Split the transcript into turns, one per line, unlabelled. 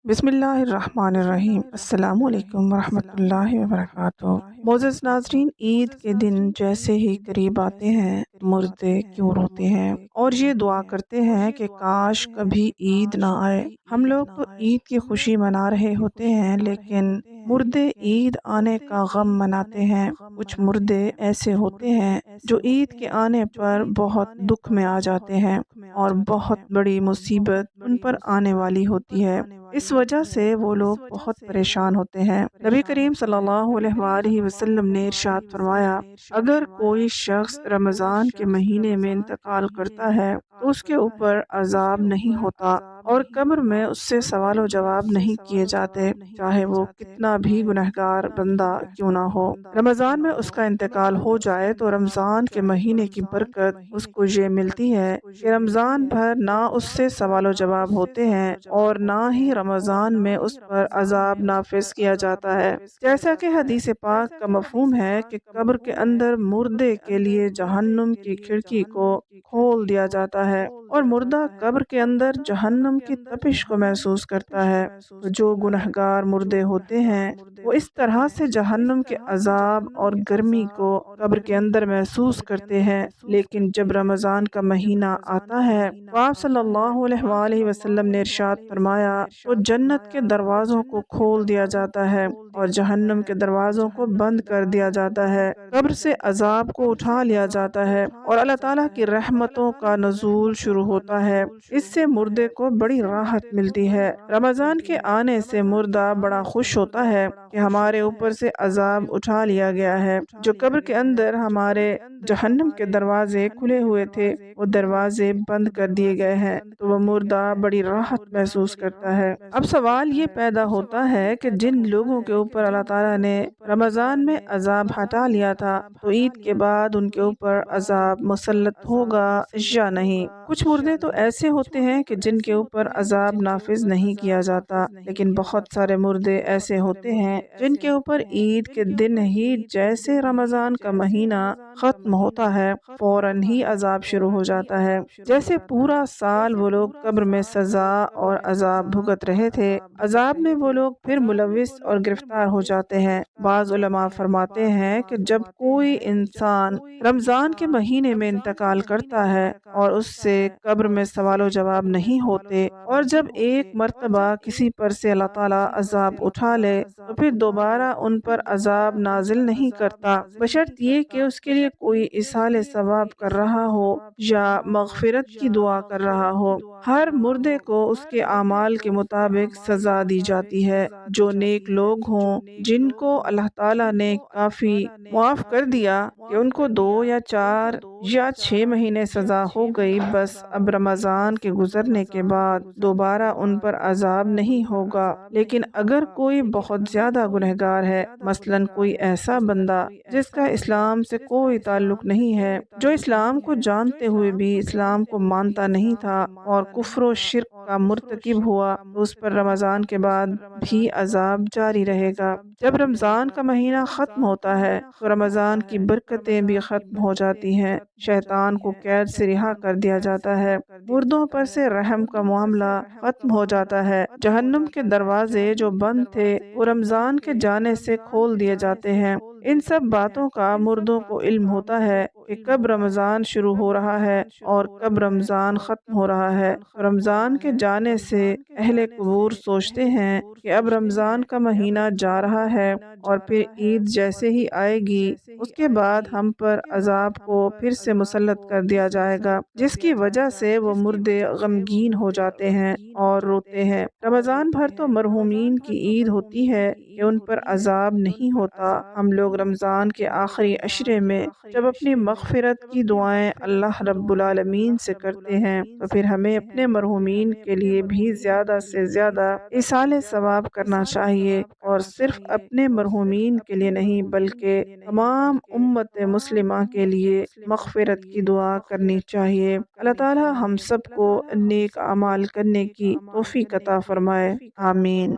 بسم اللہ الرحمن الرحیم۔ السلام علیکم ورحمۃ اللہ وبرکاتہ۔ معزز ناظرین، عید کے دن جیسے ہی قریب آتے ہیں مردے کیوں روتے ہیں اور یہ دعا کرتے ہیں کہ کاش کبھی عید نہ آئے۔ ہم لوگ تو عید کی خوشی منا رہے ہوتے ہیں، لیکن مردے عید آنے کا غم مناتے ہیں۔ کچھ مردے ایسے ہوتے ہیں جو عید کے آنے پر بہت دکھ میں آ جاتے ہیں اور بہت بڑی مصیبت ان پر آنے والی ہوتی ہے۔ اس وجہ سے وہ لوگ بہت پریشان ہوتے ہیں۔ نبی کریم صلی اللہ علیہ وآلہ وسلم نے ارشاد فرمایا، اگر کوئی شخص رمضان کے مہینے میں انتقال کرتا ہے تو اس کے اوپر عذاب نہیں ہوتا اور قبر میں اس سے سوال و جواب نہیں کیے جاتے، چاہے وہ کتنا بھی گنہگار بندہ کیوں نہ ہو۔ رمضان میں اس کا انتقال ہو جائے تو رمضان کے مہینے کی برکت اس کو یہ ملتی ہے کہ رمضان بھر نہ اس سے سوال و جواب ہوتے ہیں اور نہ ہی رمضان میں اس پر عذاب نافذ کیا جاتا ہے۔ جیسا کہ حدیث پاک کا مفہوم ہے کہ قبر کے اندر مردے کے لیے جہنم کی کھڑکی کو کھول دیا جاتا ہے اور مردہ قبر کے اندر جہنم کی تپش کو محسوس کرتا ہے۔ تو جو گنہگار مردے ہوتے ہیں وہ اس طرح سے جہنم کے عذاب اور گرمی کو قبر کے اندر محسوس کرتے ہیں، لیکن جب رمضان کا مہینہ آتا ہے تو آپ صلی اللہ علیہ وآلہ وسلم نے ارشاد فرمایا تو جنت کے دروازوں کو کھول دیا جاتا ہے اور جہنم کے دروازوں کو بند کر دیا جاتا ہے، قبر سے عذاب کو اٹھا لیا جاتا ہے اور اللہ تعالیٰ کی رحمتوں کا نزول شروع ہوتا ہے۔ اس سے مردے کو بڑی راحت ملتی ہے۔ رمضان کے آنے سے مردہ بڑا خوش ہوتا ہے کہ ہمارے اوپر سے عذاب اٹھا لیا گیا ہے۔ جو قبر کے اندر ہمارے جہنم کے دروازے کھلے ہوئے تھے وہ دروازے بند کر دیے گئے ہیں، تو وہ مردہ بڑی راحت محسوس کرتا ہے۔ اب سوال یہ پیدا ہوتا ہے کہ جن لوگوں کے اوپر اللہ تعالیٰ نے رمضان میں عذاب ہٹا لیا تھا تو عید کے بعد ان کے اوپر عذاب مسلط ہوگا یا نہیں؟ کچھ مردے تو ایسے ہوتے ہیں کہ جن کے اوپر عذاب نافذ نہیں کیا جاتا، لیکن بہت سارے مردے ایسے ہوتے ہیں جن کے اوپر عید کے دن ہی جیسے رمضان کا مہینہ ختم ہوتا ہے فوراً ہی عذاب شروع ہو جاتا ہے، جیسے پورا سال وہ لوگ قبر میں سزا اور عذاب بھگت رہے تھے، عذاب میں وہ لوگ پھر ملوث اور گرفتار ہو جاتے ہیں۔ بعض علماء فرماتے ہیں کہ جب کوئی انسان رمضان کے مہینے میں انتقال کرتا ہے اور اس سے قبر میں سوال و جواب نہیں ہوتے اور جب ایک مرتبہ کسی پر سے اللہ تعالیٰ عذاب اٹھا لے تو پھر دوبارہ ان پر عذاب نازل نہیں کرتا، بشرط یہ کہ اس کے لیے کوئی ایصال ثواب کر رہا ہو یا مغفرت کی دعا کر رہا ہو۔ ہر مردے کو اس کے اعمال کے مطابق سزا دی جاتی ہے۔ جو نیک لوگ ہوں جن کو اللہ تعالیٰ نے کافی معاف کر دیا کہ ان کو 2 یا 4 یا 6 مہینے سزا ہو گئی، بس اب رمضان کے گزرنے کے بعد دوبارہ ان پر عذاب نہیں ہوگا۔ لیکن اگر کوئی بہت زیادہ گنہگار ہے، مثلا کوئی ایسا بندہ جس کا اسلام سے کوئی تعلق نہیں ہے، جو اسلام کو جانتے ہوئے بھی اسلام کو مانتا نہیں تھا اور کفر و شرک کا مرتکب ہوا، تو اس پر رمضان کے بعد بھی عذاب جاری رہے گا۔ جب رمضان کا مہینہ ختم ہوتا ہے تو رمضان کی برکتیں بھی ختم ہو جاتی ہیں، شیطان کو قید سے رہا کر دیا جاتا ہے، مردوں پر سے رحم کا معاملہ ختم ہو جاتا ہے، جہنم کے دروازے جو بند تھے وہ رمضان کے جانے سے کھول دیے جاتے ہیں۔ ان سب باتوں کا مردوں کو علم ہوتا ہے کہ کب رمضان شروع ہو رہا ہے اور کب رمضان ختم ہو رہا ہے۔ رمضان کے جانے سے اہل قبور سوچتے ہیں کہ اب رمضان کا مہینہ جا رہا ہے اور پھر عید جیسے ہی آئے گی اس کے بعد ہم پر عذاب کو پھر سے مسلط کر دیا جائے گا، جس کی وجہ سے وہ مردے غمگین ہو جاتے ہیں اور روتے ہیں۔ رمضان بھر تو مرحومین کی عید ہوتی ہے کہ ان پر عذاب نہیں ہوتا۔ ہم لوگ رمضان کے آخری عشرے میں جب اپنی مغفرت کی دعائیں اللہ رب العالمین سے کرتے ہیں تو پھر ہمیں اپنے مرحومین کے لیے بھی زیادہ سے زیادہ ایصال ثواب کرنا چاہیے، اور صرف اپنے مرحومین کے لیے نہیں بلکہ تمام امت مسلمہ کے لیے مغفرت کی دعا کرنی چاہیے۔ اللہ تعالی ہم سب کو نیک اعمال کرنے کی توفیق عطا فرمائے، آمین۔